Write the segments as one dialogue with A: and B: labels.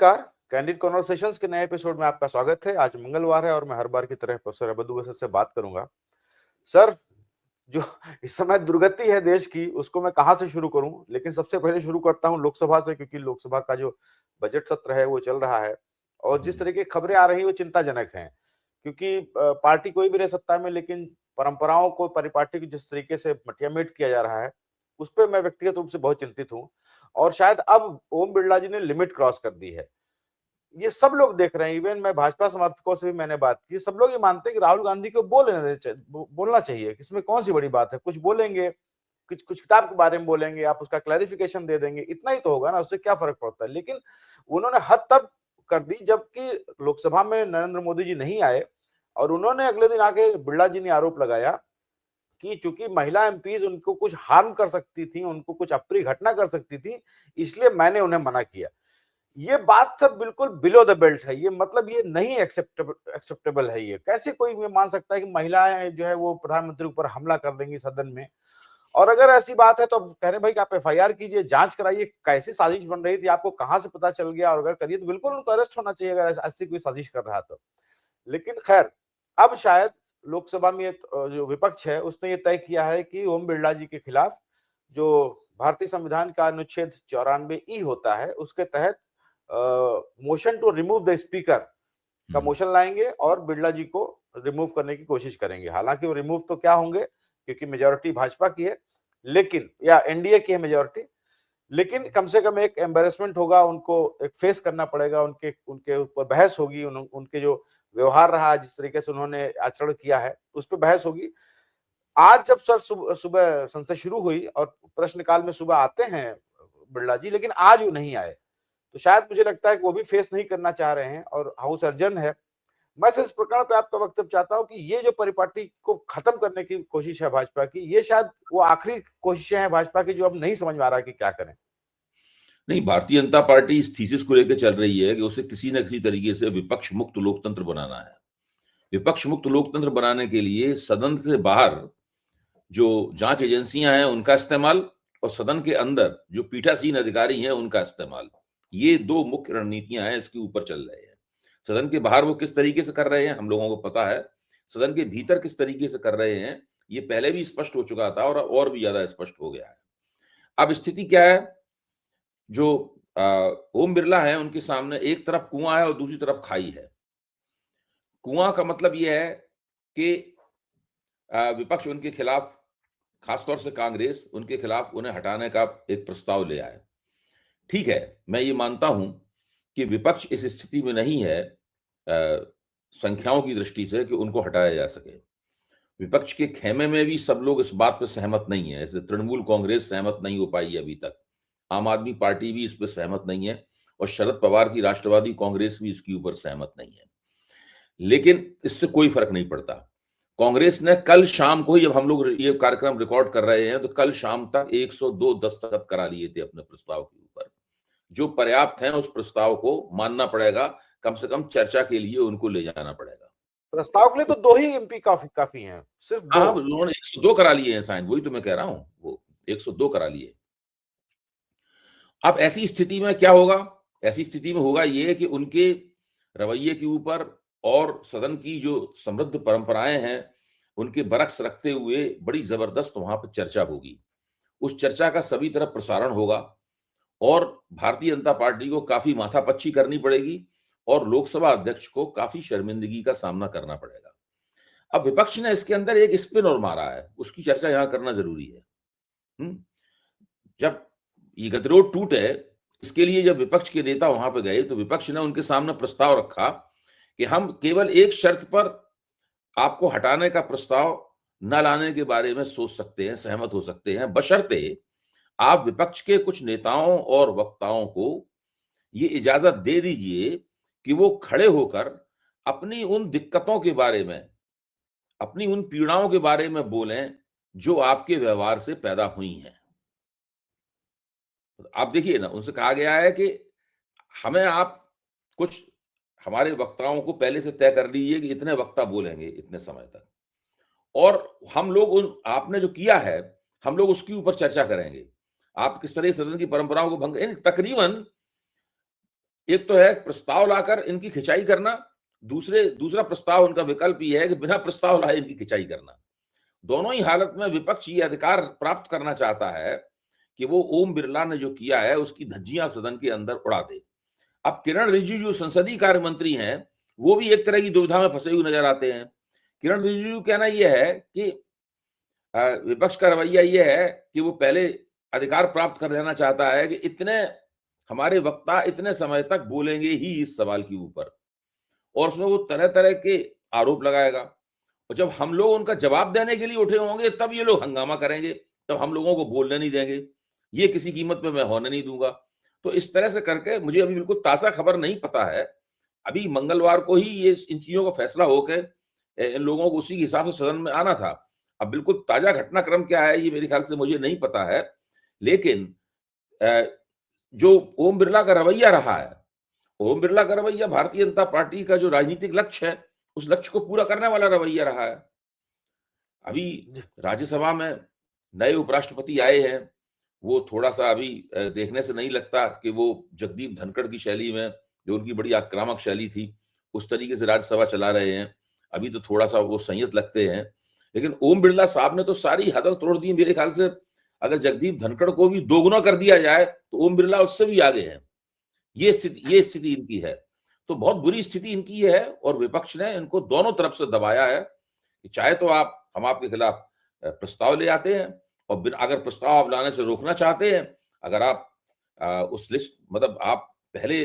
A: नमस्कार। Candid conversations के नए एपिसोड में आपका स्वागत है। आज मंगलवार है और मैं हर बार की तरह प्रोफेसर अबदू बसर से बात करूंगा। सर, जो इस समय दुर्गति है देश की, उसको मैं कहां से शुरू करूं? लेकिन सबसे पहले शुरू करता हूं लोकसभा से, क्योंकि लोकसभा का जो बजट सत्र है वो चल रहा है और जिस तरह की खबरें आ रही है वो चिंताजनक हैं। क्योंकि पार्टी कोई भी रह सत्ता में, लेकिन परंपराओं को परिपाटी की जिस तरीके से मटियामेट किया जा रहा है, उस पर मैं व्यक्तिगत रूप से बहुत चिंतित हूं। और शायद अब ओम बिरला जी ने लिमिट क्रॉस कर दी है। ये सब लोग देख रहे हैं। इवन मैं भाजपा समर्थकों से भी मैंने बात की, सब लोग ये मानते हैं कि राहुल गांधी को बोलना चाहिए। इसमें कौन सी बड़ी बात है? कुछ बोलेंगे, कुछ कुछ किताब के बारे में बोलेंगे, आप उसका क्लैरिफिकेशन दे देंगे, इतना ही तो होगा ना, उससे क्या फर्क पड़ता है। लेकिन उन्होंने हद तब कर दी जबकि लोकसभा में नरेंद्र मोदी जी नहीं आए और उन्होंने अगले दिन आके बिरला जी ने आरोप लगाया कि चूंकि महिला एमपीज उनको कुछ हार्म कर सकती थी, उनको कुछ अप्रिय घटना कर सकती थी, इसलिए मैंने उन्हें मना किया। ये बात सब बिल्कुल बिलो द बेल्ट है। ये मतलब ये नहीं एक्सेप्टेबल है। ये कैसे कोई ये मान सकता है कि महिलाएं जो है वो प्रधानमंत्री ऊपर हमला कर देंगी सदन में? और अगर ऐसी बात है तो अब कह रहे हैं भाई कि आप एफआईआर कीजिए, जांच कराइए, कैसी साजिश बन रही थी, आपको कहां से पता चल गया? और अगर करिए तो बिल्कुल उनको अरेस्ट होना चाहिए अगर ऐसी कोई साजिश कर रहा तो। लेकिन खैर, अब शायद लोकसभा में जो विपक्ष है उसने ये तय किया है कि ओम बिरला जी के खिलाफ जो भारतीय संविधान का अनुच्छेद 94 होता है उसके तहत motion to remove the speaker का मोशन लाएंगे और बिरला जी को रिमूव करने की कोशिश करेंगे। हालांकि वो रिमूव तो क्या होंगे, क्योंकि मेजोरिटी भाजपा की है, लेकिन या एनडीए की है मेजोरिटी, लेकिन कम से कम एक एम्बेरसमेंट होगा, उनको एक फेस करना पड़ेगा, उनके उनके ऊपर बहस होगी, उनके जो व्यवहार रहा, जिस तरीके से उन्होंने आचरण किया है उस पर बहस होगी। आज जब सर सुबह संसद शुरू हुई और प्रश्नकाल में सुबह आते हैं बिरला जी, लेकिन आज वो नहीं आए, तो शायद मुझे लगता है कि वो भी फेस नहीं करना चाह रहे हैं और हाउस अर्जन है। मैं सिर्फ इस प्रकरण पे आपका वक्तव्य चाहता हूं कि ये जो परिपाटी को खत्म करने की कोशिश है भाजपा की, ये शायद वो आखिरी कोशिशें हैं भाजपा की जो अब नहीं समझ में आ रहा कि क्या करें।
B: नहीं, भारतीय जनता पार्टी इस थीसिस को लेकर चल रही है कि उसे किसी न किसी तरीके से विपक्ष मुक्त लोकतंत्र बनाना है। विपक्ष मुक्त लोकतंत्र बनाने के लिए सदन से बाहर जो जांच एजेंसियां हैं उनका इस्तेमाल और सदन के अंदर जो पीठासीन अधिकारी हैं उनका इस्तेमाल, ये दो मुख्य रणनीतियां हैं, इसके ऊपर चल रहे हैं। सदन के बाहर वो किस तरीके से कर रहे हैं हम लोगों को पता है, सदन के भीतर किस तरीके से कर रहे हैं ये पहले भी स्पष्ट हो चुका था और भी ज्यादा स्पष्ट हो गया है। अब स्थिति क्या है, जो ओम बिरला है उनके सामने एक तरफ कुआं है और दूसरी तरफ खाई है। कुआं का मतलब यह है कि विपक्ष उनके खिलाफ, खासतौर से कांग्रेस, उनके खिलाफ उन्हें हटाने का एक प्रस्ताव ले आए। ठीक है, मैं ये मानता हूं कि विपक्ष इस स्थिति में नहीं है संख्याओं की दृष्टि से कि उनको हटाया जा सके। विपक्ष के खेमे में भी सब लोग इस बात पर सहमत नहीं है। जैसे तृणमूल कांग्रेस सहमत नहीं हो पाई है अभी तक, आम आदमी पार्टी भी इस पर सहमत नहीं है और शरद पवार की राष्ट्रवादी कांग्रेस भी इसके ऊपर सहमत नहीं है। लेकिन इससे कोई फर्क नहीं पड़ता। कांग्रेस ने कल शाम को ही, जब हम लोग ये कार्यक्रम रिकॉर्ड कर रहे हैं, तो कल शाम तक 102 दस्तखत करा लिए थे अपने प्रस्ताव के ऊपर, जो पर्याप्त हैं। उस प्रस्ताव को मानना पड़ेगा, कम से कम चर्चा के लिए उनको ले जाना पड़ेगा।
A: प्रस्ताव के लिए तो 2 ही एमपी काफी हैं, सिर्फ 2।
B: हाँ, उन्होंने 102 करा लिए हैं साइन, वही तो मैं कह रहा हूं, वो 102 करा लिए। अब ऐसी स्थिति में क्या होगा? ऐसी स्थिति में होगा ये कि उनके रवैये के ऊपर और सदन की जो समृद्ध परंपराएं हैं उनके बरक्स रखते हुए बड़ी जबरदस्त वहां पर चर्चा होगी। उस चर्चा का सभी तरफ प्रसारण होगा और भारतीय जनता पार्टी को काफी माथापच्ची करनी पड़ेगी और लोकसभा अध्यक्ष को काफी शर्मिंदगी का सामना करना पड़ेगा। अब विपक्ष ने इसके अंदर एक स्पिन और मारा है, उसकी चर्चा यहां करना जरूरी है। जब ये गतिरोध टूटे, इसके लिए जब विपक्ष के नेता वहां पे गए तो विपक्ष ने उनके सामने प्रस्ताव रखा कि हम केवल एक शर्त पर आपको हटाने का प्रस्ताव न लाने के बारे में सोच सकते हैं, सहमत हो सकते हैं, बशर्ते आप विपक्ष के कुछ नेताओं और वक्ताओं को ये इजाजत दे दीजिए कि वो खड़े होकर अपनी उन दिक्कतों के बारे में, अपनी उन पीड़ाओं के बारे में बोलें जो आपके व्यवहार से पैदा हुई हैं। आप देखिए ना, उनसे कहा गया है कि हमें आप कुछ, हमारे वक्ताओं को पहले से तय कर लीजिए कि इतने वक्ता बोलेंगे इतने समय तक, और हम लोग उन, आपने जो किया है हम लोग उसके ऊपर चर्चा करेंगे। आप किस तरह सदन की परंपराओं को भंग, तकरीबन एक तो है प्रस्ताव लाकर इनकी खिंचाई करना, दूसरा प्रस्ताव उनका विकल्प ये है कि बिना प्रस्ताव लाए इनकी खिंचाई करना। दोनों ही हालत में विपक्ष ये अधिकार प्राप्त करना चाहता है कि वो ओम बिरला ने जो किया है उसकी धज्जियां सदन के अंदर उड़ा दे। अब किरण रिजिजू संसदीय कार्य मंत्री हैं, वो भी एक तरह की दुविधा में फंसे हुए नजर आते हैं। किरण रिजिजू कहना यह है कि विपक्ष का रवैया यह है कि वो पहले अधिकार प्राप्त कर लेना चाहता है कि इतने हमारे वक्ता इतने समय तक बोलेंगे ही इस सवाल के ऊपर, और उसमें वो तरह तरह के आरोप लगाएगा, और जब हम लोग उनका जवाब देने के लिए उठे होंगे तब ये लोग हंगामा करेंगे, तब हम लोगों को बोलने नहीं देंगे, ये किसी कीमत पे मैं होने नहीं दूंगा। तो इस तरह से करके मुझे अभी बिल्कुल ताजा खबर नहीं पता है, अभी मंगलवार को ही ये इन चीजों का फैसला होकर इन लोगों को उसी के हिसाब से सदन में आना था। अब बिल्कुल ताजा घटनाक्रम क्या है ये मेरे ख्याल से मुझे नहीं पता है, लेकिन जो ओम बिरला का रवैया रहा है, ओम बिरला का रवैया भारतीय जनता पार्टी का जो राजनीतिक लक्ष्य है उस लक्ष्य को पूरा करने वाला रवैया रहा है। अभी राज्यसभा में नए उपराष्ट्रपति आए हैं, वो थोड़ा सा अभी देखने से नहीं लगता कि वो जगदीप धनखड़ की शैली में, जो उनकी बड़ी आक्रामक शैली थी, उस तरीके से राज्यसभा चला रहे हैं। अभी तो थोड़ा सा वो संयत लगते हैं, लेकिन ओम बिरला साहब ने तो सारी हदें तोड़ दी मेरे ख्याल से। अगर जगदीप धनखड़ को भी दोगुना कर दिया जाए तो ओम बिरला उससे भी आगे हैं। ये स्थिति इनकी है, तो बहुत बुरी स्थिति इनकी है, और विपक्ष ने इनको दोनों तरफ से दबाया है कि चाहे तो हम आपके खिलाफ प्रस्ताव ले आते हैं, और अगर प्रस्ताव आप लाने से रोकना चाहते हैं, अगर आप उस लिस्ट मतलब आप पहले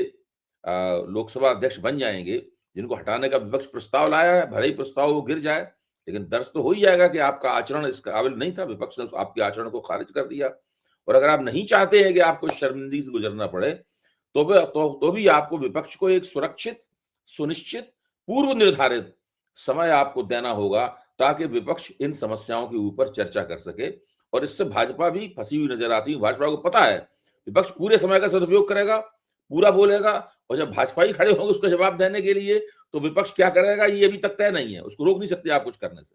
B: लोकसभा अध्यक्ष बन जाएंगे जिनको हटाने का विपक्ष प्रस्ताव लाया है, भले ही प्रस्ताव वो गिर जाए, लेकिन दर्ज तो हो ही जाएगा कि आपका आचरण इस काबिल नहीं था, विपक्ष ने आपके आचरण को खारिज कर दिया। और अगर आप नहीं चाहते हैं कि आपको शर्मिंदगी से गुजरना पड़े, तो भी आपको विपक्ष को एक सुरक्षित, सुनिश्चित, पूर्व निर्धारित समय आपको देना होगा, ताकि विपक्ष इन समस्याओं के ऊपर चर्चा कर सके। और इससे भाजपा भी फंसी हुई नजर आती है। भाजपा को पता है विपक्ष पूरे समय का सदुपयोग करेगा, पूरा बोलेगा, और जब भाजपा ही खड़े होंगे उसका जवाब देने के लिए, तो विपक्ष क्या करेगा ये अभी तक तय नहीं है, उसको रोक नहीं सकते आप कुछ करने से।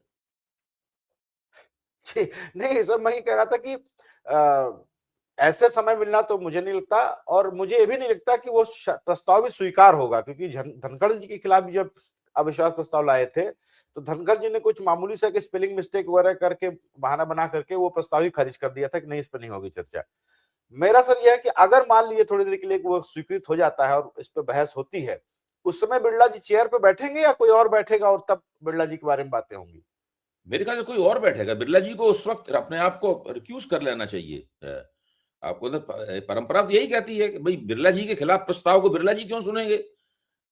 A: जी, नहीं सर, मैं ये कह रहा था कि ऐसे समय मिलना तो मुझे नहीं लगता, और मुझे ये भी नहीं लगता कि वो प्रस्ताव भी स्वीकार होगा, क्योंकि धनखड़ जी के खिलाफ भी जब अविश्वास प्रस्ताव लाए थे तो धनखड़ जी ने कुछ मामूली सा स्पेलिंग मिस्टेक वगैरह करके बहाना बना करके वो प्रस्ताव ही खारिज कर दिया था कि नहीं, इस पर नहीं होगी चर्चा। मेरा सर यह है कि अगर मान लीजिए थोड़ी देर के लिए वो स्वीकृत हो जाता है और इस पर बहस होती है, उस समय बिरला जी चेयर पे बैठेंगे या कोई और बैठेगा, और तब बिरला जी के बारे में बातें होंगी?
B: मेरे ख्याल से कोई और बैठेगा। बिरला जी को उस वक्त अपने आप को रिक्यूज कर लेना चाहिए। आपको तो परंपरा तो यही कहती है कि भाई बिरला जी के खिलाफ प्रस्ताव को बिरला जी क्यों सुनेंगे।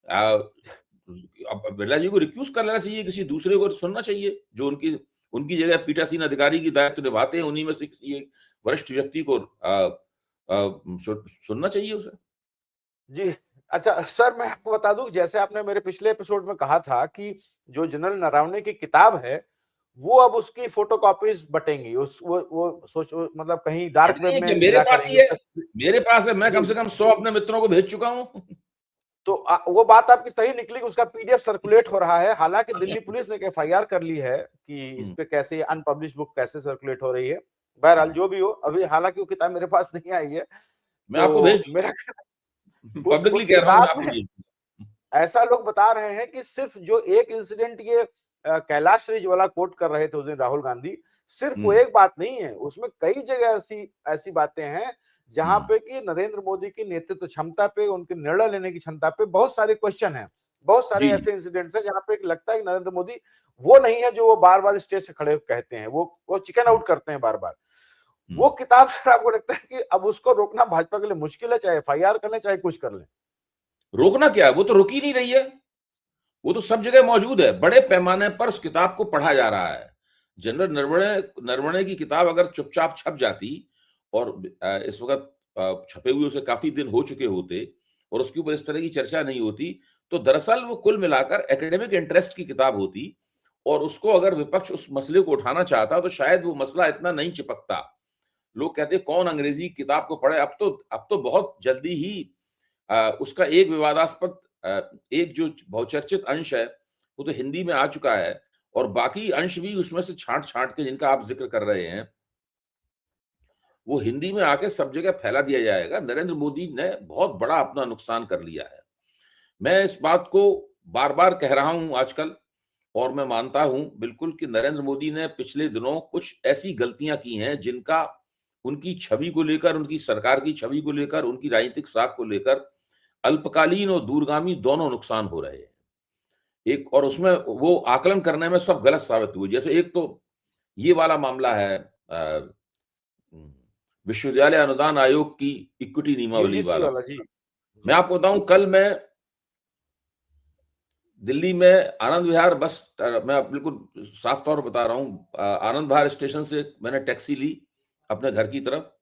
B: अब बिरला जी को रिक्यूज कर लेना चाहिए, किसी दूसरे को सुनना चाहिए जो उनकी उनकी जगह पीठासीन अधिकारी की दायित्व निभाते हैं, उन्हीं में से किसी एक वरिष्ठ व्यक्ति को सुनना चाहिए उसे।
A: जी। अच्छा सर, मैं आपको बता दूं, जैसे आपने मेरे पिछले एपिसोड में कहा था कि जो जनरल नरवणे की किताब है वो अब उसकी फोटोकॉपीज बटेंगी, उस वो सोचो मतलब कहीं
B: पढ़
A: डार्क
B: रही
A: वेब
B: है
A: में
B: कि मेरे
A: मिला
B: पास ही
A: करेंगे।
B: है, मेरे पास है, मैं कम
A: जी,
B: से कम 100 अपने मित्रों को भेज चुका हूँ।
A: तो वो बात आपकी सही निकली, उसका पीडीएफ सर्कुलेट हो रहा है। हालांकि दिल्ली पुलिस ने एक एफआईआर कर ली है कि इस पे कैसे अनपब्लिश बुक कैसे सर्कुलेट हो रही है। बहरहाल जो भी हो, अभी हालांकि वो किताब मेरे पास नहीं आई है,
B: मैं आपको भेज
A: तो मेरा
B: पब्लिकली
A: उस
B: कह रहा हूँ, मैं
A: किताब
B: आपको
A: में
B: भेज दूंगा।
A: ऐसा लोग बता रहे हैं कि सिर्फ जो एक इंसिडेंट ये कैलाश रिज वाला कोट कर रहे थे उस दिन राहुल गांधी, सिर्फ वो एक बात नहीं है, उसमें कई जगह ऐसी ऐसी बातें हैं जहां पे कि नरेंद्र मोदी की नेतृत्व क्षमता पे, उनके निर्णय लेने की क्षमता पे बहुत सारे क्वेश्चन हैं। बहुत सारे
B: जी जी।
A: ऐसे इंसिडेंट्स हैं जहां पे लगता है कि नरेंद्र मोदी वो नहीं है जो वो बार बार स्टेज से खड़े होकर कहते हैं, वो चिकन आउट करते हैं बार बार। वो किताब से आपको लगता है कि अब उसको रोकना भाजपा के लिए मुश्किल है, चाहे एफआईआर कर लें चाहे कुछ कर लें?
B: रोकना क्या है, वो तो रुक ही नहीं रही है, वो तो सब जगह मौजूद है, बड़े पैमाने पर उस किताब को पढ़ा जा रहा है। जनरल नरवणे नरवणे की किताब अगर चुपचाप छप जाती, और इस वक्त छपे हुए उसे काफी दिन हो चुके होते, और उसके ऊपर इस तरह की चर्चा नहीं होती, तो दरअसल वो कुल मिलाकर एकेडमिक इंटरेस्ट की किताब होती, और उसको अगर विपक्ष उस मसले को उठाना चाहता तो शायद वो मसला इतना नहीं चिपकता। लोग कहते हैं कौन अंग्रेजी किताब को पढ़े, अब तो बहुत जल्दी ही उसका एक विवादास्पद एक जो बहुचर्चित अंश है वो तो हिंदी में आ चुका है, और बाकी अंश भी उसमें से छांट छांट के जिनका आप जिक्र कर रहे हैं वो हिंदी में आके सब जगह फैला दिया जाएगा। नरेंद्र मोदी ने बहुत बड़ा अपना नुकसान कर लिया है। मैं इस बात को बार-बार कह रहा हूं आजकल, और मैं मानता हूं बिल्कुल कि नरेंद्र मोदी ने पिछले दिनों कुछ ऐसी गलतियां की हैं जिनका उनकी छवि को लेकर, उनकी सरकार की छवि को लेकर, उनकी राजनीतिक साख को लेकर अल्पकालीन और दूरगामी दोनों नुकसान हो रहे हैं। एक और उसमें वो आकलन करने में सब गलत साबित हुए। जैसे एक तो ये वाला मामला है विश्वविद्यालय अनुदान आयोग की इक्विटी नियमावली
A: यूजीसी
B: वाला।
A: वाला जी।
B: मैं
A: जी।
B: आपको बताऊं, कल मैं दिल्ली में आनंद विहार बस, मैं बिल्कुल साफ तौर पर बता रहा हूं, आनंद विहार स्टेशन से मैंने टैक्सी ली अपने घर की तरफ,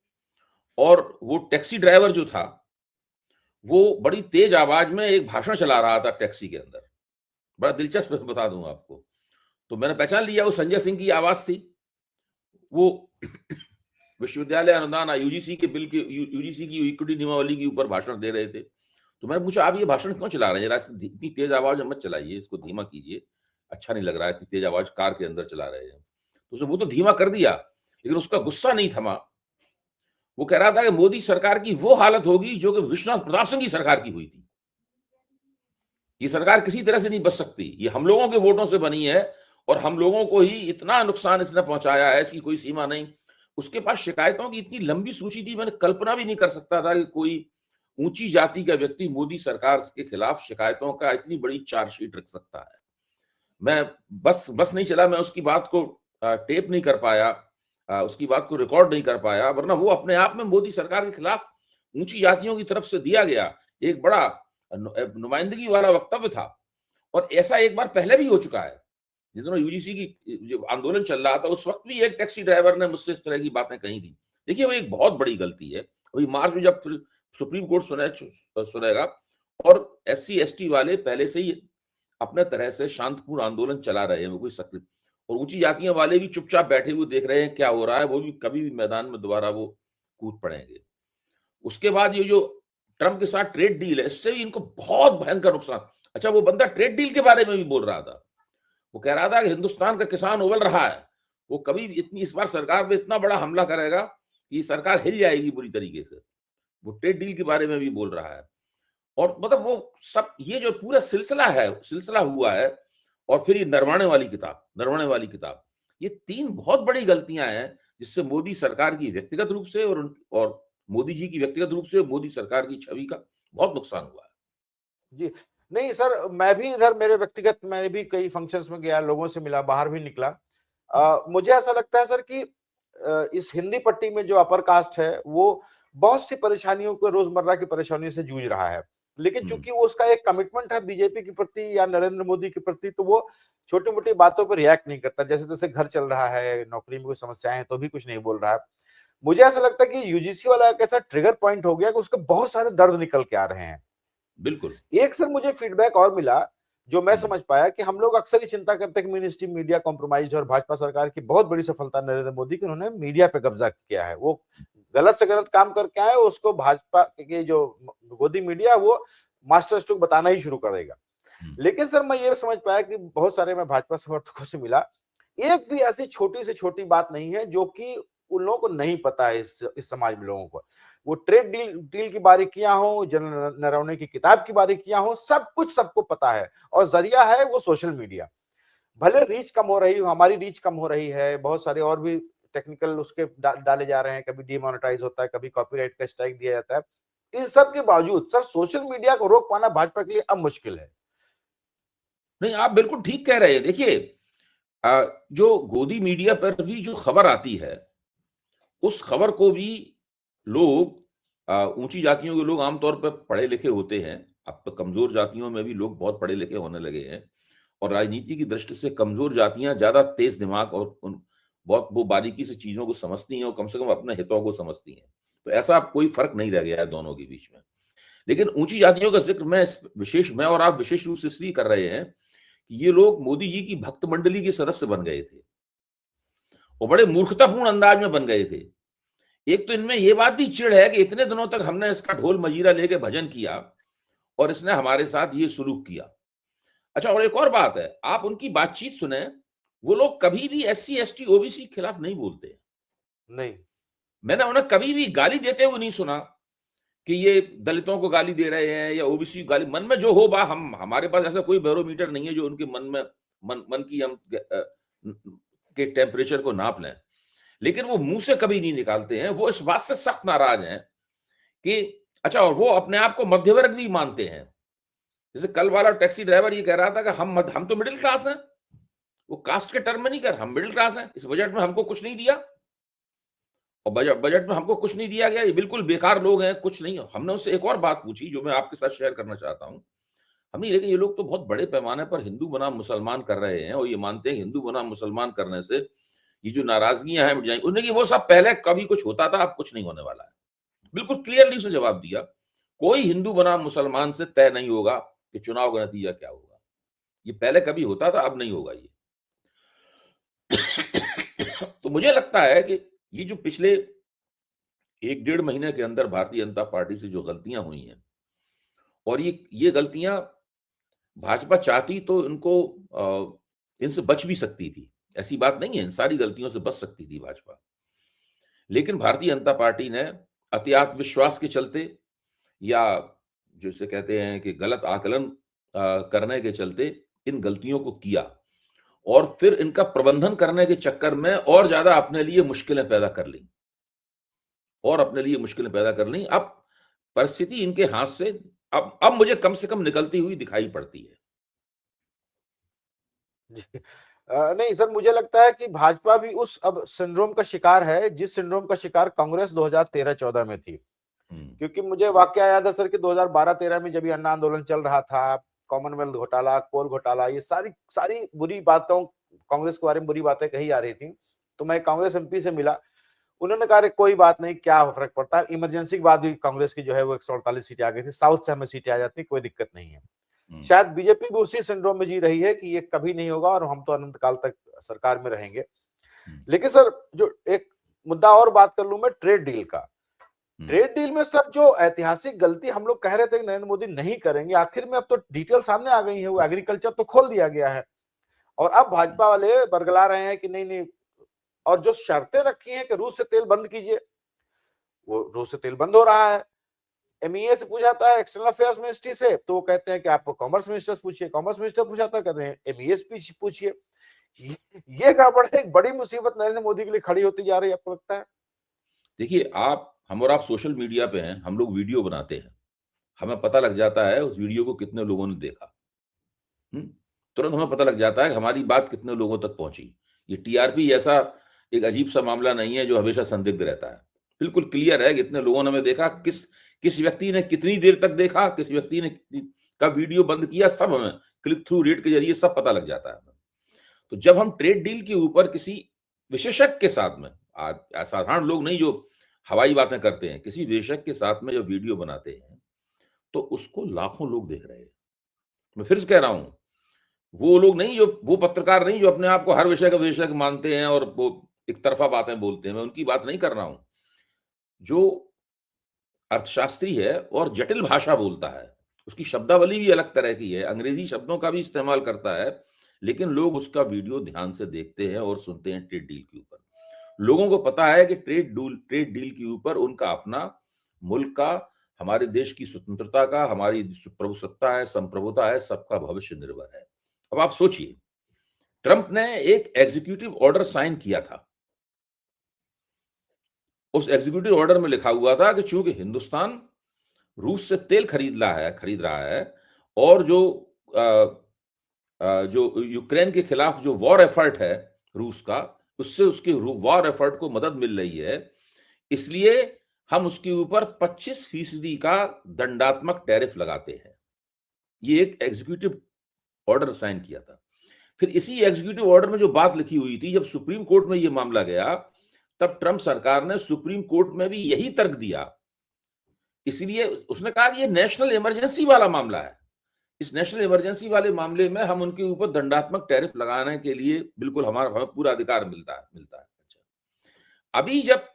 B: और वो टैक्सी ड्राइवर जो था वो बड़ी तेज आवाज में एक भाषण चला रहा था टैक्सी के अंदर। बड़ा दिलचस्प है, बता दूं आपको। तो मैंने पहचान लिया वो संजय सिंह की आवाज थी। वो विश्वविद्यालय अनुदान यूजीसी के बिल के यूजीसी की इक्विटी नियमावली के ऊपर भाषण दे रहे थे। तो मैंने पूछा, आप ये भाषण क्यों चला रहे हैं? जरा इतनी तेज आवाज में मत चलाइए, इसको धीमा कीजिए, अच्छा नहीं लग रहा है, इतनी तेज आवाज कार के अंदर चला रहे हैं। तो उसने वो तो धीमा कर दिया, लेकिन उसका गुस्सा नहीं थमा। वो कह रहा था कि मोदी सरकार की वो हालत होगी जो कि विश्वनाथ प्रताप सिंह की सरकार की हुई थी। ये सरकार किसी तरह से नहीं बच सकती, ये हम लोगों के वोटों से बनी है, और हम लोगों को ही इतना नुकसान इसने पहुंचाया है, इसकी कोई सीमा नहीं। उसके पास शिकायतों की इतनी लंबी सूची थी, मैंने कल्पना भी नहीं कर सकता था कि कोई ऊंची जाति का व्यक्ति मोदी सरकार के खिलाफ शिकायतों का इतनी बड़ी चार्जशीट रख सकता है। मैं बस नहीं चला, मैं उसकी बात को टेप नहीं कर पाया, उसकी बात को रिकॉर्ड नहीं कर पाया, वरना वो अपने आप में मोदी सरकार के खिलाफ ऊंची जातियों की तरफ से दिया गया एक बड़ा नुमाइंदगी वाला वक्तव्य था। और ऐसा एक बार पहले भी हो चुका है, जिस दिनों यूजीसी की जो आंदोलन चल रहा था, उस वक्त भी एक टैक्सी ड्राइवर ने मुझसे इस तरह की बातें कही थी। देखिए, वो एक बहुत बड़ी गलती है। अभी मार्च में जब सुप्रीम कोर्ट सुनेगा, और SC ST वाले पहले से ही अपने तरह से शांतिपूर्ण आंदोलन चला रहे हैं, वो कोई सक्रिय, और ऊंची जातियों वाले भी चुपचाप बैठे हुए देख रहे हैं क्या हो रहा है, वो भी कभी भी मैदान में दोबारा वो कूद पड़ेंगे। उसके बाद ये जो ट्रंप के साथ ट्रेड डील है, इससे भी इनको बहुत भयंकर नुकसान। अच्छा, वो बंदा ट्रेड डील के बारे में भी बोल रहा था। वो कह रहा था कि हिंदुस्तान का किसान उबल रहा है, वो कभी इतनी, इस बार सरकार पे इतना बड़ा हमला करेगा कि सरकार हिल जाएगी बुरी तरीके से। वो ट्रेड डील के बारे में भी बोल रहा है। और मतलब वो सब, ये जो पूरा सिलसिला हुआ है, और फिर ये नरवाने वाली किताब, ये 3 बहुत बड़ी गलतियां हैं जिससे मोदी सरकार की व्यक्तिगत रूप से और मोदी जी की व्यक्तिगत रूप से मोदी सरकार की छवि का बहुत नुकसान हुआ है।
A: जी। नहीं सर, मैं भी इधर मेरे व्यक्तिगत, मैंने भी कई फंक्शंस में गया, लोगों से मिला, बाहर भी निकला। मुझे ऐसा लगता है सर कि इस हिंदी पट्टी में जो अपर कास्ट है वो बहुत सी परेशानियों को, रोजमर्रा की परेशानियों से जूझ रहा है, लेकिन चूंकि वो उसका एक कमिटमेंट है बीजेपी के प्रति या नरेंद्र मोदी के प्रति, तो वो छोटी मोटी बातों पर रिएक्ट नहीं करता। जैसे तैसे घर चल रहा है, नौकरी में कोई समस्याएं हैं तो भी कुछ नहीं बोल रहा है। मुझे ऐसा लगता है कि यूजीसी वाला एक ऐसा ट्रिगर पॉइंट हो गया कि उसके बहुत सारे दर्द निकल के आ रहे हैं।
B: बिल्कुल।
A: एक सर मुझे फीडबैक और मिला, जो मैं
B: हम्म,
A: समझ पाया कि हम लोग अक्सर ही चिंता करते हैं कि मिनिस्ट्री मीडिया कॉम्प्रोमाइज, और भाजपा सरकार की बहुत बड़ी सफलता नरेंद्र मोदी की, उन्होंने मीडिया पे कब्जा किया है। वो गलत से गलत काम करके आए, उसको भाजपा के जो गोदी मीडिया वो मास्टर स्ट्रोक बताना ही शुरू कर देगा।
B: हम्म,
A: लेकिन सर मैं ये समझ पाया कि बहुत सारे, मैं भाजपा समर्थकों से मिला, एक भी ऐसी छोटी से छोटी बात नहीं है जो कि उन लोगों को नहीं पता है, इस समाज में लोगों को। वो ट्रेड डील की बारीकियां हो, जनरल नरवणे की किताब की बारीकियां हो, सब कुछ सबको पता है, और जरिया है वो सोशल मीडिया। भले रीच कम हो रही हो, हमारी रीच कम हो रही है, बहुत सारे और भी टेक्निकल उसके डाले जा रहे हैं, कभी डीमोनेटाइज होता है, कभी कॉपीराइट का स्ट्राइक दिया जाता है। इन सब के बावजूद सर सोशल मीडिया को रोक पाना भाजपा के लिए अब मुश्किल है।
B: नहीं, आप बिल्कुल ठीक कह रहे हैं। देखिए, जो गोदी मीडिया पर भी जो खबर आती है, उस खबर को भी लोग, ऊंची जातियों के लोग आमतौर पर पढ़े लिखे होते हैं। अब तो कमजोर जातियों में भी लोग बहुत पढ़े लिखे होने लगे हैं, और राजनीति की दृष्टि से कमजोर जातियां ज्यादा तेज दिमाग और बहुत वो बारीकी से चीजों को समझती हैं, और कम से कम अपने हितों को समझती हैं। तो ऐसा कोई फर्क नहीं रह गया है दोनों के बीच में। लेकिन ऊंची जातियों का जिक्र मैं और आप विशेष रूप से इसलिए कर रहे हैं कि ये लोग मोदी जी की भक्त मंडली के सदस्य बन गए थे, और बड़े मूर्खतापूर्ण अंदाज में बन गए थे। एक तो इनमें यह बात भी चिढ़ है कि इतने दिनों तक हमने इसका ढोल मजीरा लेके भजन किया, और इसने हमारे साथ ये सुलूक किया। अच्छा, और एक और बात है, आप उनकी बातचीत सुने, वो लोग कभी भी SC ST OBC के खिलाफ नहीं बोलते।
A: नहीं।
B: मैंने उन्हें कभी भी गाली देते हुए नहीं सुना कि ये दलितों को गाली दे रहे हैं या ओबीसी को गाली। मन में जो हो बा, हम हमारे पास ऐसा कोई बैरोमीटर नहीं है जो उनके मन में मन की हम के टेम्परेचर को नाप लें, लेकिन वो मुंह से कभी नहीं निकालते हैं। वो इस बात से सख्त नाराज हैं कि अच्छा, और वो अपने आप को मध्य वर्ग भी मानते हैं। जैसे कल वाला टैक्सी ड्राइवर ये कह रहा था कि हम तो मिडिल क्लास हैं। वो कास्ट के टर्म में नहीं कर, हम मिडिल क्लास हैं, इस बजट में हमको कुछ नहीं दिया और बजट में हमको कुछ नहीं दिया गया, ये बिल्कुल बेकार लोग हैं, कुछ नहीं। हमने उससे एक और बात पूछी जो मैं आपके साथ शेयर करना चाहता हूं। हमने देखा ये लोग तो बहुत बड़े पैमाने पर हिंदू बनाम मुसलमान कर रहे हैं और ये मानते हैं हिंदू बनाम मुसलमान करने से ये जो नाराजगियां हैं मिट जाएंगी। उन्होंने वो सब पहले कभी कुछ होता था, अब कुछ नहीं होने वाला है। बिल्कुल क्लियरली उसने जवाब दिया, कोई हिंदू बनाम मुसलमान से तय नहीं होगा कि चुनाव का नतीजा क्या होगा। ये पहले कभी होता था, अब नहीं होगा ये। तो मुझे लगता है कि ये जो पिछले 1-1.5 महीने के अंदर भारतीय जनता पार्टी से जो गलतियां हुई हैं, और ये गलतियां भाजपा चाहती तो इनको इनसे बच भी सकती थी, ऐसी बात नहीं है, इन सारी गलतियों से बच सकती थी भाजपा। लेकिन भारतीय जनता पार्टी ने अति आत्मविश्वास के चलते या जैसे कहते हैं कि गलत आकलन करने के चलते इन गलतियों को किया और फिर इनका प्रबंधन करने के चक्कर में और ज्यादा अपने लिए मुश्किलें पैदा कर ली अब परिस्थिति इनके हाथ से अब मुझे कम से कम निकलती हुई दिखाई पड़ती है।
A: जी। नहीं सर, मुझे लगता है कि भाजपा भी उस अब सिंड्रोम का शिकार है जिस सिंड्रोम का शिकार कांग्रेस 2013-14 में थी। क्योंकि मुझे वाकया याद है सर कि 2012-13 में जब ये अन्ना आंदोलन चल रहा था, कॉमनवेल्थ घोटाला, कोल घोटाला, ये सारी सारी बुरी बातों, कांग्रेस के बारे में बुरी बातें कही जा रही थी। तो मैं कांग्रेस एमपी से मिला, उन्होंने कहा कोई बात नहीं, क्या फर्क पड़ता है, इमरजेंसी के बाद भी कांग्रेस की जो है वो 148 सीटें आ गई थी, साउथ से हमें सीटें आ जाती, कोई दिक्कत नहीं है। शायद बीजेपी भी उसी सिंड्रोम में जी रही है कि ये कभी नहीं होगा और हम तो अनंत काल तक सरकार में रहेंगे। लेकिन सर, जो एक मुद्दा और बात कर लूं मैं ट्रेड डील का। ट्रेड डील में सर जो ऐतिहासिक गलती हम लोग कह रहे थे कि नरेंद्र मोदी नहीं करेंगे, आखिर में अब तो डिटेल सामने आ गई है, वो एग्रीकल्चर तो खोल दिया गया है और अब भाजपा वाले बरगला रहे हैं कि नहीं नहीं, और जो शर्तें रखी हैं कि रूस से तेल बंद कीजिए, वो रूस से तेल बंद हो रहा है। एमईए से पूछा था एक्सटर्नल अफेयर्स मिनिस्ट्री से, तो वो कहते हैं कि आप कॉमर्स मिनिस्टर पूछिए, कॉमर्स मिनिस्टर पूछा था, कहते हैं एमईए से पूछिए। ये गड़बड़ है, एक बड़ी मुसीबत नरेंद्र मोदी के लिए खड़ी होती जा रही है, आपको लगता है?
B: देखिए, हम और आप सोशल मीडिया पे हैं, हम लोग वीडियो बनाते हैं, हमें पता लग जाता है उस वीडियो को कितने लोगों ने देखा। तुरंत हमें पता लग जाता है कि हमारी बात कितने लोगों तक पहुंची। ये टीआरपी ऐसा एक अजीब सा मामला नहीं है जो हमेशा संदिग्ध रहता है। बिल्कुल क्लियर है कि इतने लोगों ने हमें देखा, किस व्यक्ति ने कितनी देर तक देखा, किस व्यक्ति ने कब वीडियो बंद किया, सब हमें क्लिक थ्रू रेट के जरिए सब पता लग जाता है। तो जब हम ट्रेड डील के ऊपर किसी विशेषज्ञ के साथ में, साधारण लोग नहीं जो हवाई बातें करते हैं, किसी विशेषज्ञ के साथ में जब वीडियो बनाते हैं तो उसको लाखों लोग देख रहे हैं। मैं फिर से कह रहा हूं, वो लोग नहीं, जो वो पत्रकार नहीं जो अपने आप को हर विषय का विशेषज्ञ मानते हैं और वो एक तरफा बातें बोलते हैं, मैं उनकी बात नहीं कर रहा हूं। जो अर्थशास्त्री है और जटिल भाषा बोलता है, उसकी शब्दावली भी अलग तरह की है, अंग्रेजी शब्दों का भी इस्तेमाल करता है, लेकिन लोग उसका वीडियो ध्यान से देखते हैं और सुनते हैं ट्रेड डील के ऊपर। लोगों को पता है कि ट्रेड डील के ऊपर उनका अपना मुल्क का, हमारे देश की स्वतंत्रता का, हमारी प्रभुसत्ता है, संप्रभुता है, सबका भविष्य निर्भर है। अब आप सोचिए, ट्रंप ने एक एग्जीक्यूटिव ऑर्डर साइन किया था। उस एग्जीक्यूटिव ऑर्डर में लिखा हुआ था कि चूंकि हिंदुस्तान रूस से तेल खरीद रहा है और जो यूक्रेन के खिलाफ जो वॉर एफर्ट है रूस का, उससे उसके वॉर एफर्ट को मदद मिल रही है, इसलिए हम उसके ऊपर 25% का दंडात्मक टैरिफ लगाते हैं। ये एक एग्जीक्यूटिव ऑर्डर साइन किया था। फिर इसी एग्जीक्यूटिव ऑर्डर में जो बात लिखी हुई थी, जब सुप्रीम कोर्ट में ये मामला गया, तब ट्रंप सरकार ने सुप्रीम कोर्ट में भी यही तर्क दिया। इसलिए उसने कहा कि ये नेशनल इमरजेंसी वाला मामला है, इस नेशनल इमरजेंसी वाले मामले में हम उनके ऊपर दंडात्मक टैरिफ लगाने के लिए बिल्कुल हमें पूरा अधिकार मिलता है। अच्छा, अभी जब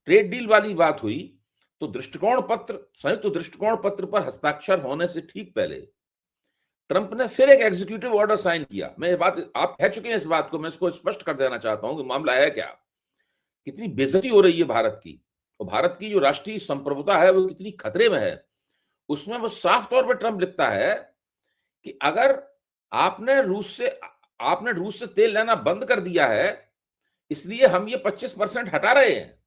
B: ट्रेड डील वाली बात हुई तो संयुक्त दृष्टिकोण पत्र पर हस्ताक्षर होने से ठीक पहले ट्रंप ने फिर एक एग्जीक्यूटिव ऑर्डर साइन किया। मैं ये बात, आप कह चुके हैं इस बात को, मैं इसको स्पष्ट कर देना चाहता हूं कि मामला है क्या। कितनी बेइज्जती हो रही है भारत की, और भारत की जो राष्ट्रीय संप्रभुता है वो कितनी खतरे में है, उसमें वो साफ तौर पर ट्रंप लिखता है कि अगर आपने रूस से तेल लेना बंद कर दिया है, इसलिए हम ये 25% हटा रहे हैं,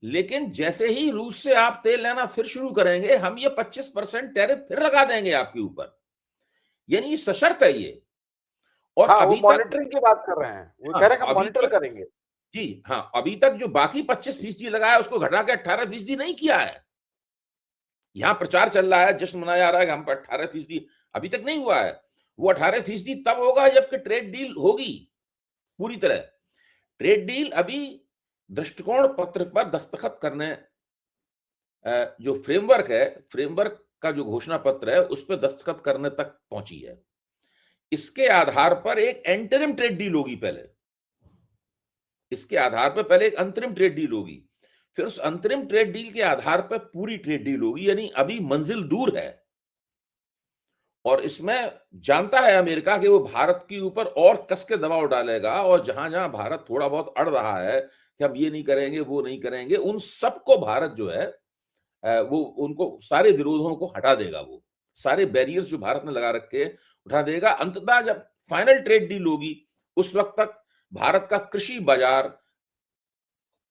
B: लेकिन जैसे ही रूस से आप तेल लेना फिर शुरू करेंगे, हम ये 25% टैरिफ फिर लगा देंगे आपके ऊपर, यानी सशर्त है ये। और
A: हाँ, वो
B: अभी तक,
A: मॉनिटरिंग की बात कर रहे हैं, वो कह रहे हैं कि हम
B: अभी
A: मॉनिटर
B: तक,
A: करेंगे।
B: जी हाँ, अभी तक जो बाकी 25% लगाया उसको घटा के 18% नहीं किया है। यहां प्रचार चल रहा है, जश्न मनाया जा रहा है कि हम पर 18%, अभी तक नहीं हुआ है। वो 18% तब होगा जबकि ट्रेड डील होगी पूरी तरह। ट्रेड डील अभी दृष्टिकोण पत्र पर दस्तखत करने, जो फ्रेमवर्क का जो घोषणा पत्र है उस पर दस्तखत करने तक पहुंची है। इसके आधार पर एक एंटरिम ट्रेड डील होगी पहले, इसके आधार पर पहले एक अंतरिम ट्रेड डील होगी, फिर उस अंतरिम ट्रेड डील के आधार पर पूरी ट्रेड डील होगी, यानी अभी मंजिल दूर है। और इसमें जानता है अमेरिका कि वो भारत के ऊपर और कस के दबाव डालेगा, और जहां जहां भारत थोड़ा बहुत अड़ रहा है कि हम ये नहीं करेंगे वो नहीं करेंगे, उन सबको भारत जो है वो उनको सारे विरोधों को हटा देगा, वो सारे बैरियर्स जो भारत ने लगा रखे उठा देगा। अंततः जब फाइनल ट्रेड डील होगी उस वक्त तक भारत का कृषि बाजार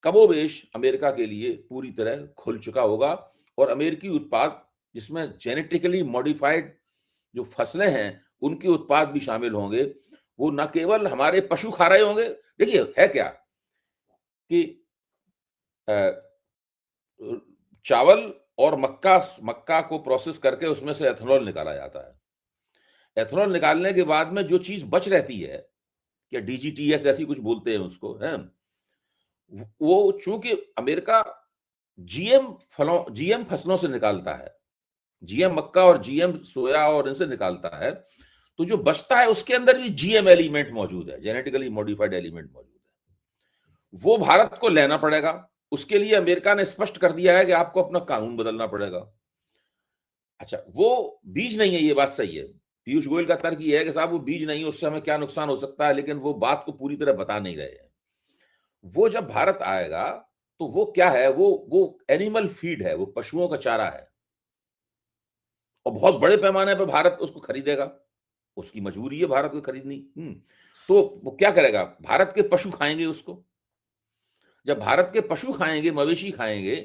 B: कमोबेश अमेरिका के लिए पूरी तरह खुल चुका होगा, और अमेरिकी उत्पाद जिसमें जेनेटिकली मॉडिफाइड जो फसलें हैं उनके उत्पाद भी शामिल होंगे। वो न केवल हमारे पशु खा रहे होंगे, देखिए है क्या कि चावल और मक्का को प्रोसेस करके उसमें से एथेनॉल निकाला जाता है। एथेनॉल निकालने के बाद में जो चीज बच रहती है, क्या डीजीटीएस ऐसी कुछ बोलते हैं उसको, है वो, चूंकि अमेरिका जीएम फसलों से निकालता है, जीएम मक्का और जीएम सोया और इनसे निकालता है, तो जो बचता है उसके अंदर भी जीएम एलिमेंट मौजूद है, जेनेटिकली मॉडिफाइड एलिमेंट मौजूद है। वो भारत को लेना पड़ेगा। उसके लिए अमेरिका ने स्पष्ट कर दिया है कि आपको अपना कानून बदलना पड़ेगा। अच्छा, वो बीज नहीं है, ये बात सही है। पीयूष गोयल का तर्क ये है कि साहब वो बीज नहीं है, उससे हमें क्या नुकसान हो सकता है, लेकिन वो बात को पूरी तरह बता नहीं रहे हैं। वो जब भारत आएगा तो वो क्या है, वो एनिमल फीड है, वो पशुओं का चारा है, और बहुत बड़े पैमाने पर भारत उसको खरीदेगा, उसकी मजबूरी है भारत को खरीदनी। तो वो क्या करेगा, भारत के पशु खाएंगे उसको। जब भारत के पशु खाएंगे, मवेशी खाएंगे,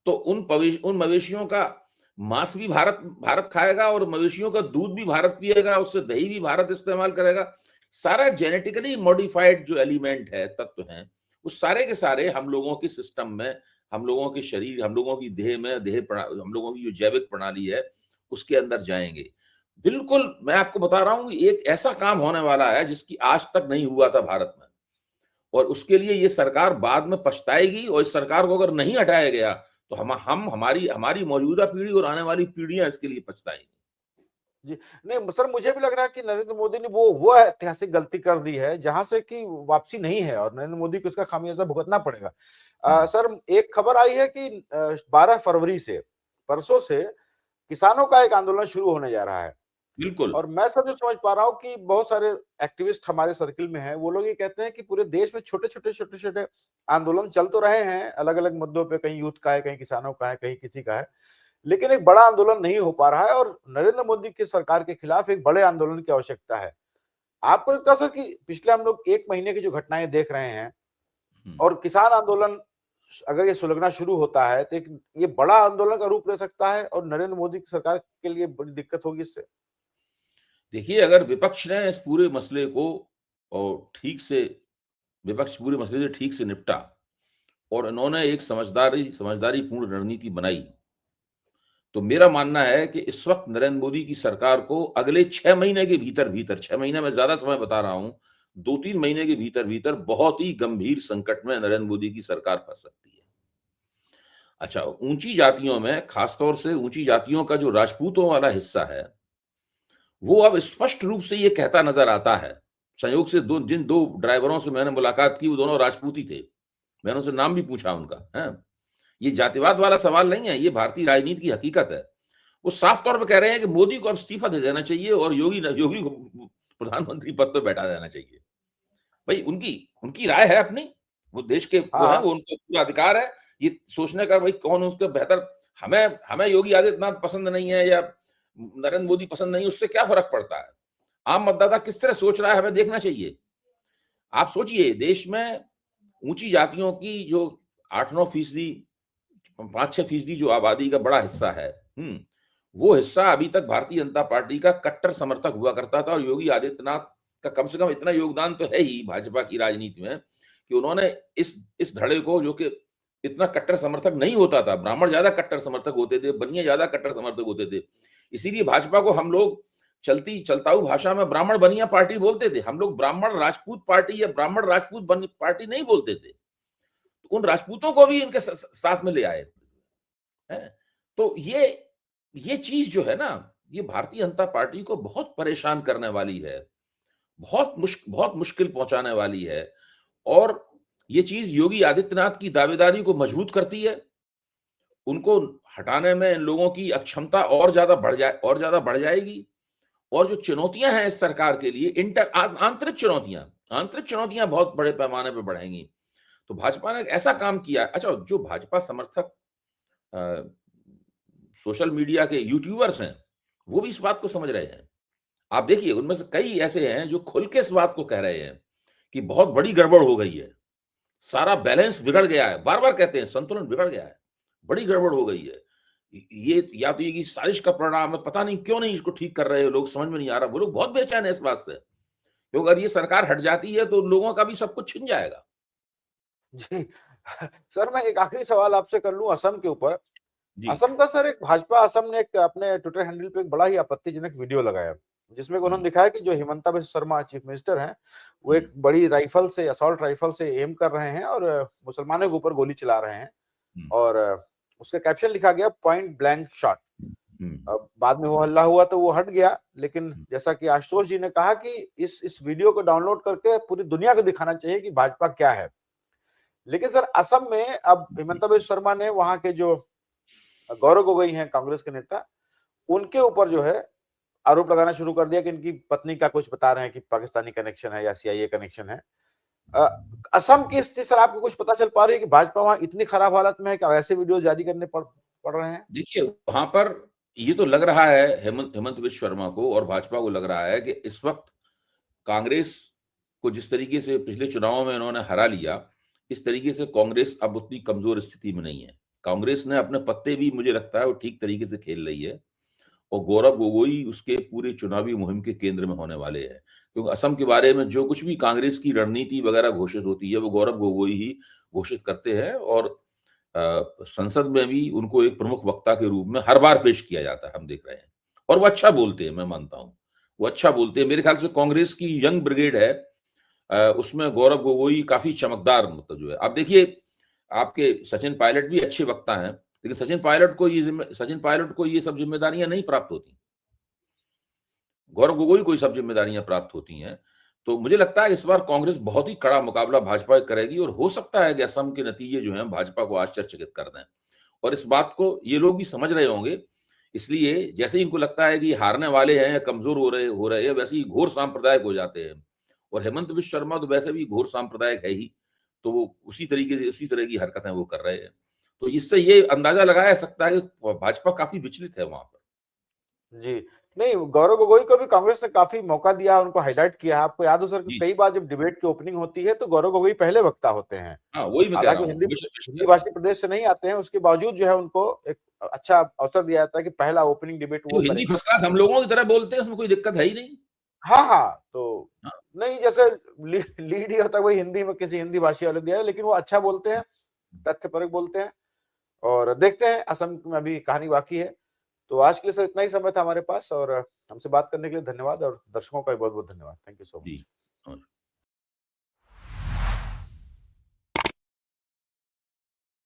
B: तो उन मवेशियों का मांस भी भारत खाएगा, और मवेशियों का दूध भी भारत पिएगा, उससे दही भी भारत इस्तेमाल करेगा। सारा जेनेटिकली मॉडिफाइड जो एलिमेंट है, तत्व हैं, वो सारे के सारे हम लोगों के सिस्टम में, हम लोगों के शरीर, हम लोगों की देह में, हम लोगों की जो जैविक प्रणाली है उसके अंदर जाएंगे। बिल्कुल, मैं आपको बता रहा हूं, एक ऐसा काम होने वाला है जिसकी आज तक नहीं हुआ था भारत में, और उसके लिए ये सरकार बाद में पछताएगी, और इस सरकार को अगर नहीं हटाया गया तो हमारी मौजूदा पीढ़ी और आने वाली पीढ़ियां इसके लिए पछताएंगी।
A: जी, नहीं सर, मुझे भी लग रहा है कि नरेंद्र मोदी ने वो ऐतिहासिक गलती कर दी है जहां से कि वापसी नहीं है, और नरेंद्र मोदी को इसका खामियाजा भुगतना पड़ेगा। सर, एक खबर आई है कि 12 फरवरी से, परसों से किसानों का एक आंदोलन शुरू होने जा रहा है।
B: बिल्कुल।
A: और मैं सर जो समझ पा रहा हूँ कि बहुत सारे एक्टिविस्ट हमारे सर्किल में हैं, वो लोग ये कहते हैं कि पूरे देश में छोटे छोटे आंदोलन चल तो रहे हैं अलग अलग मुद्दों पे, कहीं यूथ का है, कहीं किसानों का है, कहीं किसी का है, लेकिन एक बड़ा आंदोलन नहीं हो पा रहा है, और नरेंद्र मोदी की सरकार के खिलाफ एक बड़े आंदोलन की आवश्यकता है। आपको लगता है सर कि पिछले हम लोग 1 महीने की जो घटनाएं देख रहे हैं, और किसान आंदोलन अगर ये सुलगना शुरू होता है, तो ये बड़ा आंदोलन का रूप ले सकता है, और नरेंद्र मोदी की सरकार के लिए बड़ी दिक्कत होगी इससे?
B: देखिए, अगर विपक्ष ने इस पूरे मसले को और ठीक से विपक्ष पूरे मसले से ठीक से निपटा, और इन्होंने एक समझदारी पूर्ण रणनीति बनाई, तो मेरा मानना है कि इस वक्त नरेंद्र मोदी की सरकार को अगले 6 महीने के भीतर 6 महीने में ज्यादा समय बता रहा हूं, 2-3 महीने के भीतर बहुत ही गंभीर संकट में नरेंद्र मोदी की सरकार फंस सकती है। अच्छा, ऊंची जातियों में, खासतौर से ऊंची जातियों का जो राजपूतों वाला हिस्सा है, वो अब स्पष्ट रूप से ये कहता नजर आता है। संयोग से जिन 2 ड्राइवरों से मैंने मुलाकात की, वो दोनों राजपूती थे। मैंने उनसे नाम भी पूछा उनका, है। ये जातिवाद वाला सवाल नहीं है, ये भारतीय राजनीति की हकीकत है। वो साफ तौर पर कह रहे हैं कि मोदी को अब इस्तीफा दे देना चाहिए, और योगी को प्रधानमंत्री पद पर बैठा देना चाहिए। भाई, उनकी उनकी राय है अपनी, वो देश के वो है,
A: हाँ
B: वो उनको पूरा अधिकार है ये सोचने का भाई कौन उसके बेहतर। हमें हमें योगी आदित्यनाथ पसंद नहीं है या नरेंद्र मोदी पसंद नहीं, उससे क्या फर्क पड़ता है। आम मतदाता किस तरह सोच रहा है हमें देखना चाहिए। आप सोचिए देश में ऊंची जातियों की जो 8-9%, 5-6% जो आबादी का बड़ा हिस्सा है, वो हिस्सा अभी तक भारतीय जनता पार्टी का कट्टर समर्थक हुआ करता था। और योगी आदित्यनाथ का कम से कम इतना योगदान तो है ही भाजपा की राजनीति में कि उन्होंने इस धड़े को, जो कि इतना कट्टर समर्थक नहीं होता था, ब्राह्मण ज्यादा कट्टर समर्थक होते थे, बनिया ज्यादा कट्टर समर्थक होते थे, इसीलिए भाजपा को हम लोग चलताऊ भाषा में ब्राह्मण बनिया पार्टी बोलते थे। हम लोग ब्राह्मण राजपूत पार्टी या ब्राह्मण राजपूत पार्टी नहीं बोलते थे। उन राजपूतों को भी इनके साथ में ले आए हैं। तो ये चीज जो है ना, ये भारतीय जनता पार्टी को बहुत परेशान करने वाली है, बहुत मुश्किल पहुंचाने वाली है। और ये चीज योगी आदित्यनाथ की दावेदारी को मजबूत करती है। उनको हटाने में इन लोगों की अक्षमता और ज्यादा बढ़ जाएगी। और जो चुनौतियां हैं इस सरकार के लिए, आंतरिक चुनौतियां बहुत बड़े पैमाने पर बढ़ेंगी। तो भाजपा ने ऐसा काम किया। अच्छा, जो भाजपा समर्थक सोशल मीडिया के यूट्यूबर्स हैं, वो भी इस बात को समझ रहे हैं। आप देखिए उनमें से कई ऐसे हैं जो खुल के इस बात को कह रहे हैं कि बहुत बड़ी गड़बड़ हो गई है, सारा बैलेंस बिगड़ गया है। बार बार कहते हैं संतुलन बिगड़ गया है, बड़ी गड़बड़ हो गई है। ये या तो ये की साजिश का परिणाम है, पता नहीं क्यों नहीं इसको ठीक कर रहे हो लोग, समझ में नहीं आ रहा। वो लोग बहुत बेचैन है इस बात से, क्योंकि अगर ये सरकार हट जाती है तो लोगों का भी सब कुछ छिन जाएगा।
A: जी। सर मैं एक आखिरी सवाल आपसे कर लूं असम के ऊपर।
B: जी।
A: असम का सर एक भाजपा असम ने एक अपने ट्विटर हैंडल पे एक बड़ा ही आपत्तिजनक वीडियो लगाया, जिसमें उन्होंने दिखाया कि जो हिमंता बिस्वा शर्मा चीफ मिनिस्टर हैं, वो एक बड़ी राइफल से, असॉल्ट राइफल से एम कर रहे हैं और मुसलमानों के ऊपर गोली चला रहे हैं। और उसका कैप्शन लिखा गया पॉइंट ब्लैंक शॉट। अब बाद में वो हल्ला हुआ तो वो हट गया, लेकिन जैसा कि आशुतोष जी ने कहा कि इस वीडियो को डाउनलोड करके पूरी दुनिया को दिखाना चाहिए कि भाजपा क्या है। लेकिन सर असम में अब हिमंता बिस्वा शर्मा ने वहां के जो गौरव गोगोई हैं कांग्रेस के नेता, उनके ऊपर जो है आरोप लगाना शुरू कर दिया कि इनकी पत्नी का कुछ बता रहे हैं कि पाकिस्तानी कनेक्शन है या सीआईए कनेक्शन है। असम की स्थिति सर आपको कुछ पता चल पा रही है कि भाजपा वहां इतनी खराब हालत में है कि ऐसे वीडियो जारी करने पड़ रहे हैं?
B: देखिए वहां पर ये तो लग रहा है हेमंत बिस्वा शर्मा को और भाजपा को लग रहा है कि इस वक्त कांग्रेस को जिस तरीके से पिछले चुनावों में इन्होंने हरा लिया, इस तरीके से कांग्रेस अब उतनी कमजोर स्थिति में नहीं है। कांग्रेस ने अपने पत्ते भी, मुझे लगता है, वो ठीक तरीके से खेल रही है। और गौरव गोगोई उसके पूरे चुनावी मुहिम के केंद्र में होने वाले हैं, क्योंकि असम के बारे में जो कुछ भी कांग्रेस की रणनीति वगैरह घोषित होती है वो गौरव गोगोई ही घोषित करते हैं। और संसद में भी उनको एक प्रमुख वक्ता के रूप में हर बार पेश किया जाता है, हम देख रहे हैं। और वो अच्छा बोलते हैं, मैं मानता हूं वो अच्छा बोलते हैं। मेरे ख्याल से कांग्रेस की यंग ब्रिगेड है, उसमें गौरव गोगोई काफी चमकदार, मतलब जो है। आप देखिए आपके सचिन पायलट भी अच्छे वक्ता हैं, लेकिन सचिन पायलट को ये सब जिम्मेदारियां नहीं प्राप्त होती, गौरव गोगोई को ये सब जिम्मेदारियां प्राप्त होती हैं। तो मुझे लगता है इस बार कांग्रेस बहुत ही कड़ा मुकाबला भाजपा करेगी और हो सकता है कि असम के नतीजे जो हैं भाजपा को आश्चर्यचकित कर दें। और इस बात को ये लोग भी समझ रहे होंगे, इसलिए जैसे ही इनको लगता है कि हारने वाले हैं या कमजोर हो रहे हैं, वैसे ही घोर सांप्रदायिक हो जाते हैं। और हेमंत बिस्वा शर्मा तो वैसे भी घोर सांप्रदायिक है ही, तो वो उसी तरीके से उसी तरह की हरकतें वो कर रहे हैं। तो इससे ये अंदाजा लगाया सकता है कि भाजपा काफी विचलित है वहां पर।
A: जी। नहीं, गौरव गोगोई को भी कांग्रेस ने काफी मौका दिया, उनको हाईलाइट किया है। आपको याद हो सर कि
B: जी।
A: कई बार जब डिबेट की ओपनिंग होती है तो गौरव गोगोई पहले वक्ता होते हैं।
B: हाँ, वही मैं कह रहा
A: हालांकि
B: हूँ,
A: हिंदी
B: बेशक
A: हिंदी
B: कह रहा हूँ।
A: भाषी प्रदेश से नहीं आते हैं, उसके बावजूद जो है उनको एक अच्छा अवसर दिया जाता है कि पहला ओपनिंग डिबेट वो
B: तो हिंदी
A: करेंगे।
B: फर्स्ट क्लास हम लोगों की तरह बोलते हैं, उसमें कोई दिक्कत है ही नहीं।
A: हाँ हाँ, तो
B: हाँ,
A: नहीं, जैसे लीड ही होता है वही हिंदी में किसी हिंदी भाषी वाले दिया है, लेकिन वो अच्छा बोलते हैं, तथ्यपरक बोलते हैं। और देखते हैं, असम में अभी कहानी बाकी है। तो आज के लिए सर इतना ही समय था हमारे पास, और हमसे बात करने के लिए धन्यवाद, और दर्शकों का भी बहुत बहुत धन्यवाद। Thank you so
B: ji.
A: Much.
B: हाँ।